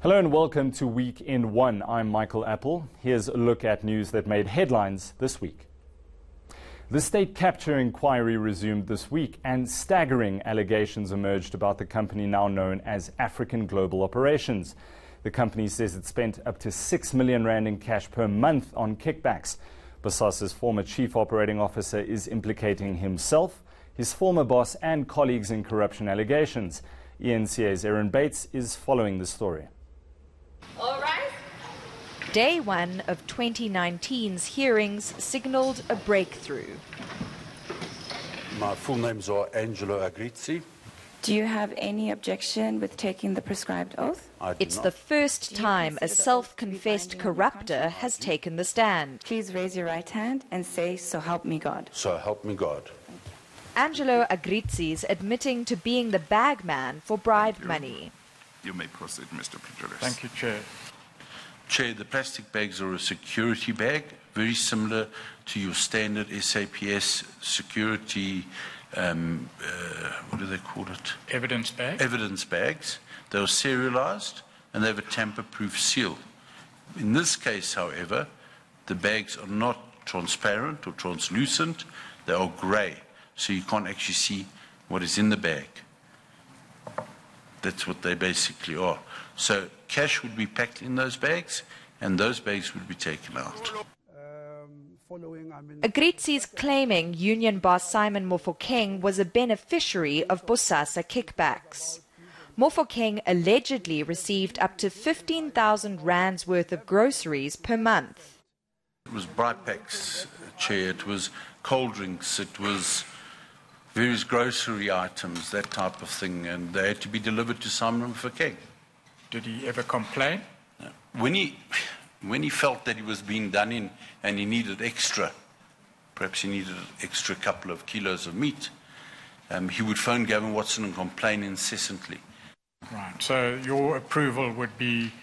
Hello and welcome to Week in One. I'm Michael Apple. Here's a look at news that made headlines this week. The state capture inquiry resumed this week and staggering allegations emerged about the company now known as African Global Operations. The company says it spent up to 6 million rand in cash per month on kickbacks. Bosasa's former chief operating officer is implicating himself, his former boss and colleagues in corruption allegations. ENCA's Aaron Bates is following the story. All right. Day one of 2019's hearings signalled a breakthrough. My full names are Angelo Agrizzi. Do you have any objection with taking the prescribed oath? It's the first time a self-confessed corrupter has taken the stand. Please raise your right hand and say, "So help me God." So help me God. Angelo Agrizzi's admitting to being the bagman for bribe money. You may proceed, Mr. Pretorius. Thank you, Chair. Chair, the plastic bags are a security bag, very similar to your standard SAPS security, what do they call it? Evidence bag? Evidence bags. They are serialized and they have a tamper-proof seal. In this case, however, the bags are not transparent or translucent. They are grey, so you can't actually see what is in the bag. That's what they basically are. So cash would be packed in those bags and those bags would be taken out. Agrizzi's claiming union boss Simon Mofokeng was a beneficiary of Bosasa kickbacks. Mofokeng allegedly received up to 15,000 rands worth of groceries per month. It was bribe packs, Chair, it was cold drinks, it was various grocery items, that type of thing, and they had to be delivered to Simon Mofokeng. Did he ever complain? When he felt that he was being done in and he needed extra, perhaps he needed an extra couple of kilos of meat, he would phone Gavin Watson and complain incessantly. Right, so your approval would be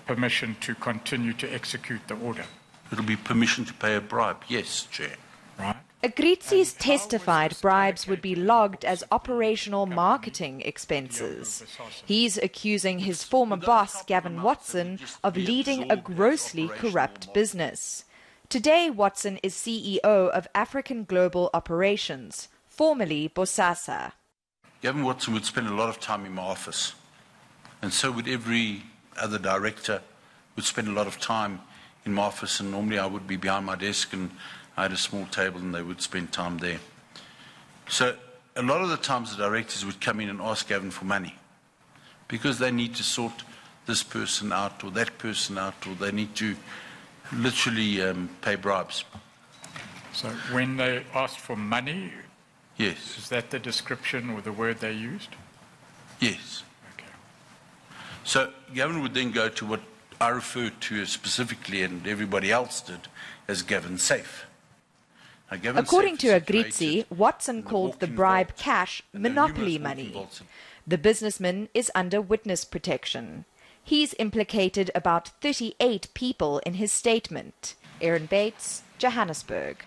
permission to continue to execute the order? It'll be permission to pay a bribe, yes, Chair. Right. Agrizzi's testified bribes would be logged as operational marketing expenses. He's accusing his former boss, Gavin Watson, of leading a grossly corrupt business. Today, Watson is CEO of African Global Operations, formerly Bosasa. Gavin Watson would spend a lot of time in my office, and so would every other director would spend a lot of time in my office, and normally I would be behind my desk and I had a small table and they would spend time there. So a lot of the times the directors would come in and ask Gavin for money because they need to sort this person out or that person out, or they need to literally pay bribes. So when they asked for money, yes, is that the description or the word they used? Yes. Okay. So Gavin would then go to what I referred to as specifically, and everybody else did, as Gavin Safe. According to Agrizzi, Watson called the bribe cash monopoly money. The businessman is under witness protection. He's implicated about 38 people in his statement. Aaron Bates, Johannesburg.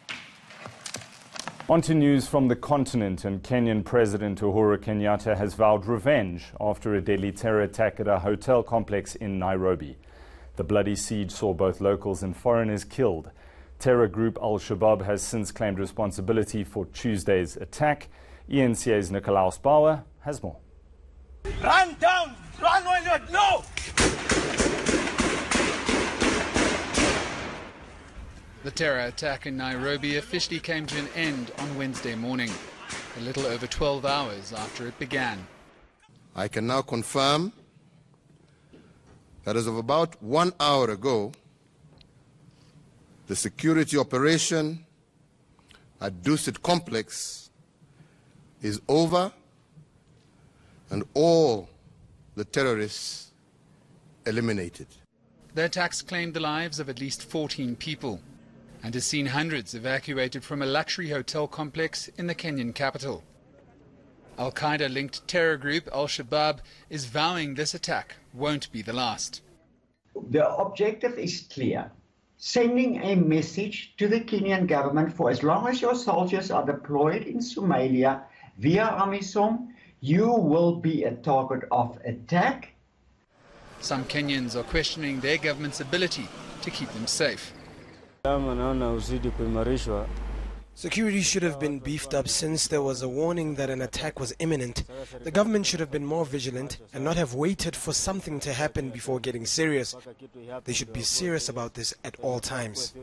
On to news from the continent, and Kenyan President Uhuru Kenyatta has vowed revenge after a deadly terror attack at a hotel complex in Nairobi. The bloody siege saw both locals and foreigners killed. Terror group Al-Shabaab has since claimed responsibility for Tuesday's attack. ENCA's Nicolaus Bauer has more. Run down! Run when you know! The terror attack in Nairobi officially came to an end on Wednesday morning, a little over 12 hours after it began. I can now confirm that as of about 1 hour ago, the security operation at Dusit Complex is over and all the terrorists eliminated. The attacks claimed the lives of at least 14 people and has seen hundreds evacuated from a luxury hotel complex in the Kenyan capital. Al-Qaeda-linked terror group Al-Shabaab is vowing this attack won't be the last. The objective is clear. Sending a message to the Kenyan government for as long as your soldiers are deployed in Somalia via AMISOM, you will be a target of attack. Some Kenyans are questioning their government's ability to keep them safe. Security should have been beefed up since there was a warning that an attack was imminent. The government should have been more vigilant and not have waited for something to happen before getting serious. They should be serious about this at all times.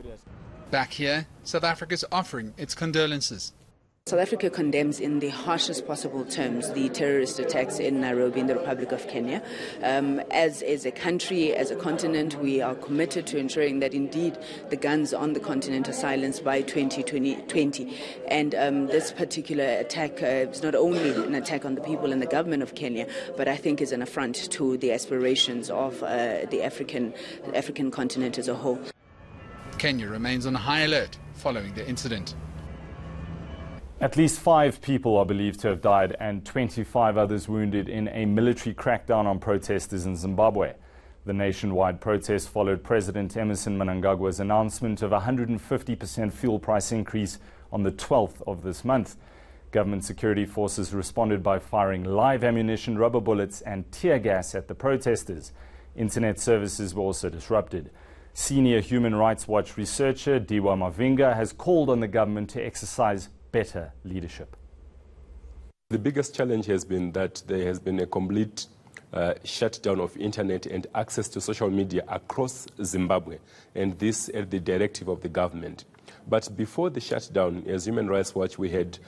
Back here, South Africa's offering its condolences. South Africa condemns in the harshest possible terms the terrorist attacks in Nairobi in the Republic of Kenya. As a country, as a continent, we are committed to ensuring that indeed the guns on the continent are silenced by 2020. And this particular attack is not only an attack on the people and the government of Kenya, but I think is an affront to the aspirations of the African continent as a whole. Kenya remains on high alert following the incident. At least 5 people are believed to have died and 25 others wounded in a military crackdown on protesters in Zimbabwe. The nationwide protest followed President Emmerson Mnangagwa's announcement of a 150% fuel price increase on the 12th of this month. Government security forces responded by firing live ammunition, rubber bullets and tear gas at the protesters. Internet services were also disrupted. Senior Human Rights Watch researcher Diwa Mavinga has called on the government to exercise better leadership. The biggest challenge has been that there has been a complete shutdown of internet and access to social media across Zimbabwe, and this at the directive of the government. But before the shutdown, as Human Rights Watch, we had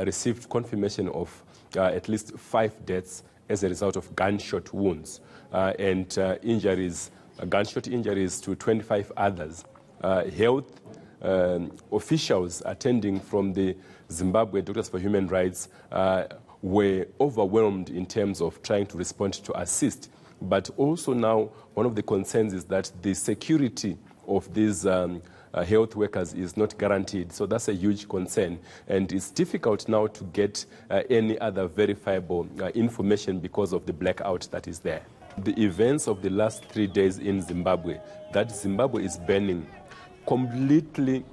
received confirmation of at least 5 deaths as a result of gunshot wounds and injuries, gunshot injuries to 25 others. Health officials attending from the Zimbabwe Doctors for Human Rights were overwhelmed in terms of trying to respond to assist. But also now one of the concerns is that the security of these health workers is not guaranteed. So that's a huge concern. And it's difficult now to get any other verifiable information because of the blackout that is there. The events of the last 3 days in Zimbabwe, that Zimbabwe is burning, completely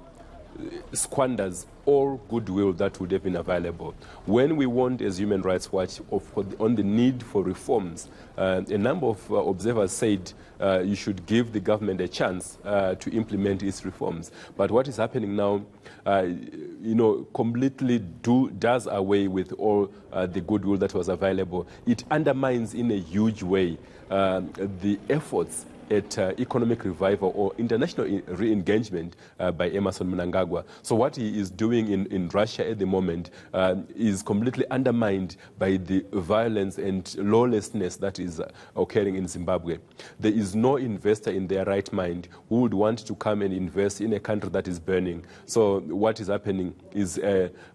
squanders all goodwill that would have been available. When we warned as Human Rights Watch on the need for reforms, a number of observers said you should give the government a chance to implement its reforms. But what is happening now, completely does away with all the goodwill that was available. It undermines in a huge way the efforts at economic revival or international re-engagement by Emmerson Mnangagwa. So what he is doing in Russia at the moment is completely undermined by the violence and lawlessness that is occurring in Zimbabwe. There is no investor in their right mind who would want to come and invest in a country that is burning. So what is happening is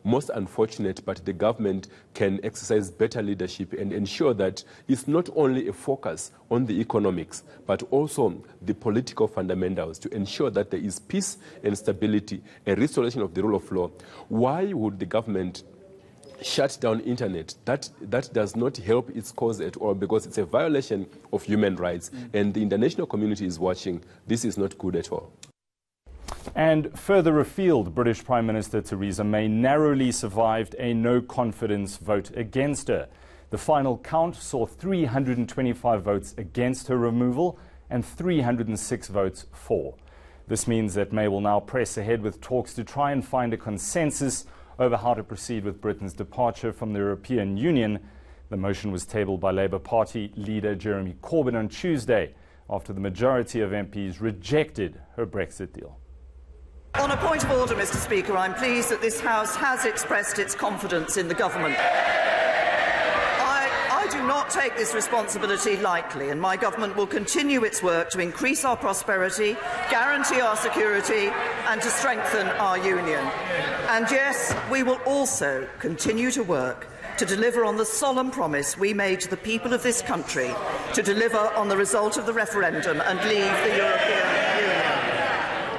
most unfortunate, but the government can exercise better leadership and ensure that it's not only a focus on the economics, but also the political fundamentals to ensure that there is peace and stability, a restoration of the rule of law. Why would the government shut down internet? That does not help its cause at all, because it's a violation of human rights, and the international community is watching. This is not good at all. And further afield, British Prime Minister Theresa May narrowly survived a no-confidence vote against her. The final count saw 325 votes against her removal and 306 votes for. This means that May will now press ahead with talks to try and find a consensus over how to proceed with Britain's departure from the European Union. The motion was tabled by Labour Party leader Jeremy Corbyn on Tuesday after the majority of MPs rejected her Brexit deal. On a point of order, Mr. Speaker, I'm pleased that this House has expressed its confidence in the government. I do not take this responsibility lightly, and my government will continue its work to increase our prosperity, guarantee our security and to strengthen our union. And yes, we will also continue to work to deliver on the solemn promise we made to the people of this country to deliver on the result of the referendum and leave the European Union.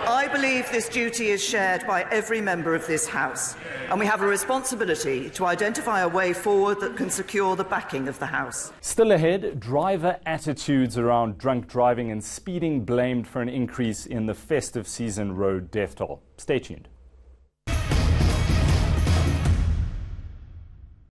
I believe this duty is shared by every member of this House, and we have a responsibility to identify a way forward that can secure the backing of the House. Still ahead, driver attitudes around drunk driving and speeding blamed for an increase in the festive season road death toll. Stay tuned.